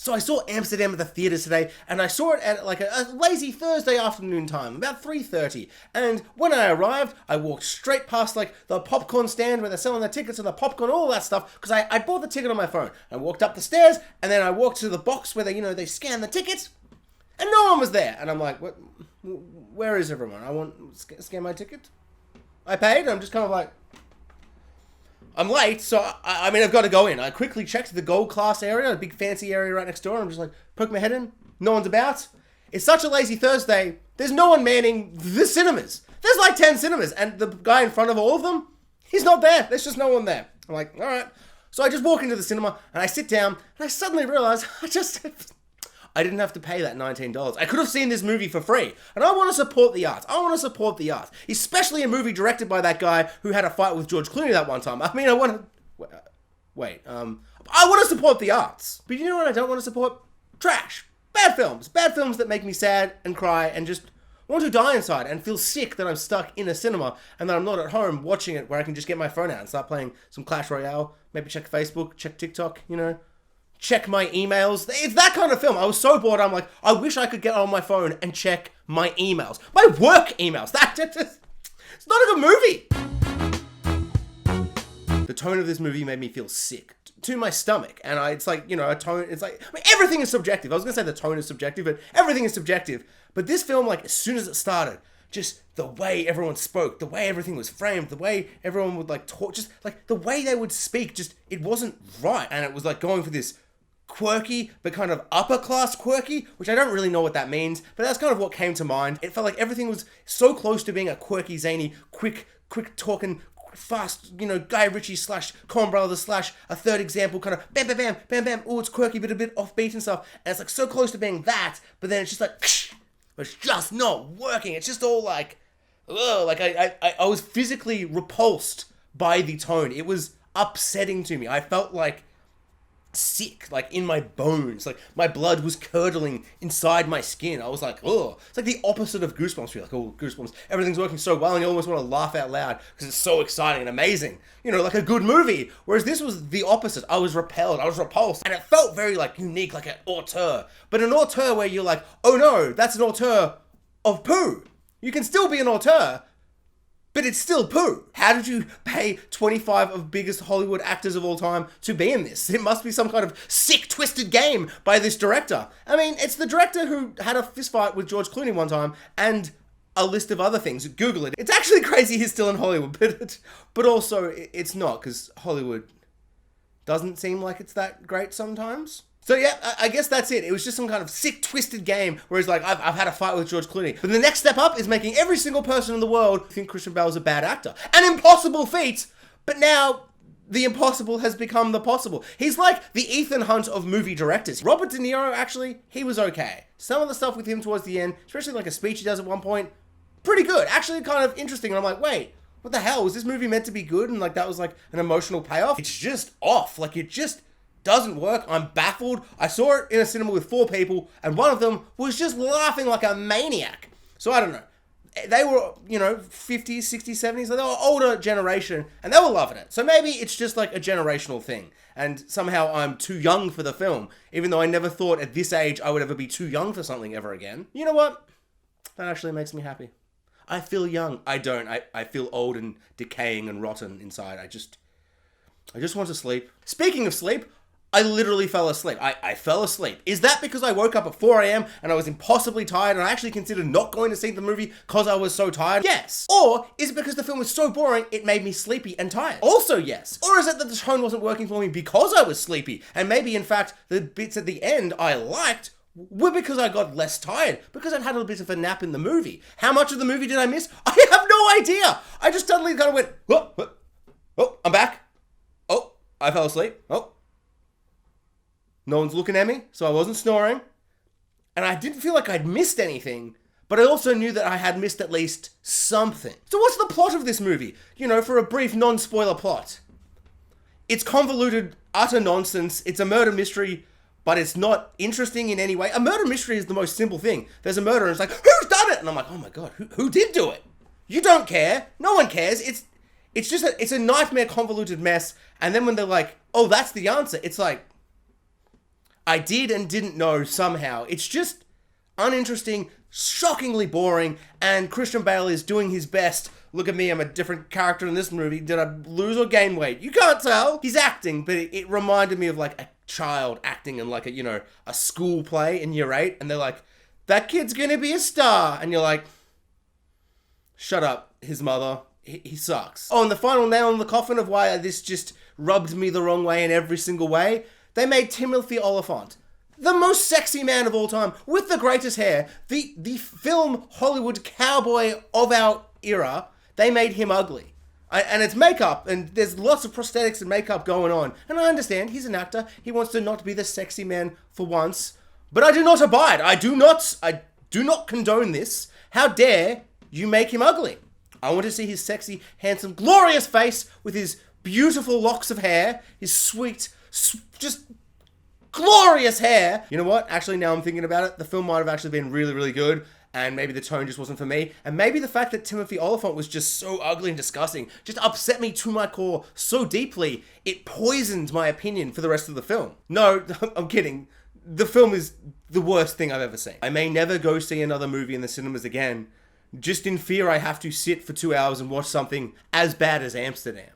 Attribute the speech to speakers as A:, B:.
A: So I saw Amsterdam at the theaters today, and I saw it at like a lazy Thursday afternoon time, about 3:30. And when I arrived, I walked straight past like the popcorn stand where they're selling the tickets and the popcorn, all that stuff, because I bought the ticket on my phone. I walked up the stairs, and then I walked to the box where they scan the tickets, and no one was there. And I'm like, what? Where is everyone? I want to scan my ticket. I paid, and I'm just kind of like, I'm late, so I mean, I've got to go in. I quickly checked the gold class area, a big fancy area right next door. I'm just like, poke my head in. No one's about. It's such a lazy Thursday. There's no one manning the cinemas. There's like 10 cinemas, and the guy in front of all of them, he's not there. There's just no one there. I'm like, all right. So I just walk into the cinema, and I sit down, and I suddenly realize I didn't have to pay that $19. I could have seen this movie for free. And I want to support the arts. I want to support the arts. Especially a movie directed by that guy who had a fight with George Clooney that one time. I mean, I want to... Wait. I want to support the arts. But you know what I don't want to support? Trash. Bad films. Bad films that make me sad and cry and just want to die inside and feel sick that I'm stuck in a cinema and that I'm not at home watching it where I can just get my phone out and start playing some Clash Royale. Maybe check Facebook, check TikTok, check my emails. It's that kind of film. I was so bored. I'm like, I wish I could get on my phone and check my emails. My work emails. It's not a good movie. The tone of this movie made me feel sick to my stomach. And it's like, a tone, it's like, everything is subjective. I was going to say the tone is subjective, but everything is subjective. But this film, like, as soon as it started, just the way everyone spoke, the way everything was framed, the way everyone would, like, talk, just, like, the way they would speak, just, it wasn't right. And it was, like, going for this quirky, but kind of upper class quirky, which I don't really know what that means, but that's kind of what came to mind. It felt like everything was so close to being a quirky, zany, quick talking, fast, Guy Ritchie / Coen Brothers / a third example, kind of bam, bam, bam, bam, bam, oh, it's quirky, but a bit offbeat and stuff, and it's like so close to being that, but then it's just like, but it's just not working. It's just all like, ugh, like I was physically repulsed by the tone. It was upsetting to me. I felt like sick, like in my bones, like my blood was curdling inside my skin. I was like, oh, it's like the opposite of Goosebumps. You're like, oh, Goosebumps, everything's working so well and you almost want to laugh out loud because it's so exciting and amazing, like a good movie. Whereas this was the opposite. I was repelled, I was repulsed, and it felt very like unique, like an auteur, but an auteur where you're like, oh no, that's an auteur of poo. You can still be an auteur, but it's still poo. How did you pay 25 of biggest Hollywood actors of all time to be in this? It must be some kind of sick, twisted game by this director. I mean, it's the director who had a fistfight with George Clooney one time and a list of other things. Google it. It's actually crazy he's still in Hollywood, but also it's not, because Hollywood doesn't seem like it's that great sometimes. So yeah, I guess that's it. It was just some kind of sick, twisted game where he's like, I've had a fight with George Clooney. But the next step up is making every single person in the world think Christian Bale's a bad actor. An impossible feat, but now the impossible has become the possible. He's like the Ethan Hunt of movie directors. Robert De Niro, actually, he was okay. Some of the stuff with him towards the end, especially like a speech he does at one point, pretty good. Actually kind of interesting. And I'm like, wait, what the hell? Was this movie meant to be good? And like that was like an emotional payoff? It's just off. Like it just doesn't work. I'm baffled. I saw it in a cinema with 4 people, and one of them was just laughing like a maniac. So I don't know. They were, 50s, 60s, 70s. They were older generation, and they were loving it. So maybe it's just like a generational thing, and somehow I'm too young for the film, even though I never thought at this age I would ever be too young for something ever again. You know what? That actually makes me happy. I feel young. I don't. I feel old and decaying and rotten inside. I just want to sleep. Speaking of sleep, I literally fell asleep. I fell asleep. Is that because I woke up at 4 a.m. and I was impossibly tired and I actually considered not going to see the movie because I was so tired? Yes. Or is it because the film was so boring it made me sleepy and tired? Also yes. Or is it that the tone wasn't working for me because I was sleepy and maybe in fact the bits at the end I liked were because I got less tired, because I'd had a bit of a nap in the movie. How much of the movie did I miss? I have no idea. I just suddenly kind of went, oh, I'm back. Oh, I fell asleep. Oh. No one's looking at me, so I wasn't snoring. And I didn't feel like I'd missed anything, but I also knew that I had missed at least something. So what's the plot of this movie? For a brief non-spoiler plot. It's convoluted, utter nonsense. It's a murder mystery, but it's not interesting in any way. A murder mystery is the most simple thing. There's a murder and it's like, who's done it? And I'm like, oh my God, who did do it? You don't care. No one cares. It's just it's a nightmare convoluted mess. And then when they're like, oh, that's the answer. It's like, I did and didn't know somehow. It's just uninteresting, shockingly boring, and Christian Bale is doing his best. Look at me, I'm a different character in this movie. Did I lose or gain weight? You can't tell. He's acting, but it reminded me of like a child acting in like a school play in year 8, and they're like, that kid's gonna be a star. And you're like, shut up, his mother. He sucks. Oh, and the final nail in the coffin of why this just rubbed me the wrong way in every single way, they made Timothy Olyphant the most sexy man of all time, with the greatest hair, the film Hollywood cowboy of our era. They made him ugly. And it's makeup, and there's lots of prosthetics and makeup going on. And I understand, he's an actor. He wants to not be the sexy man for once. But I do not abide. I do not condone this. How dare you make him ugly? I want to see his sexy, handsome, glorious face with his beautiful locks of hair, his sweet, just glorious hair. You know what? Actually, now I'm thinking about it, the film might have actually been really, really good, and maybe the tone just wasn't for me, and maybe the fact that Timothy Olyphant was just so ugly and disgusting just upset me to my core so deeply, it poisoned my opinion for the rest of the film. No, I'm kidding. The film is the worst thing I've ever seen. I may never go see another movie in the cinemas again, just in fear I have to sit for 2 hours and watch something as bad as Amsterdam.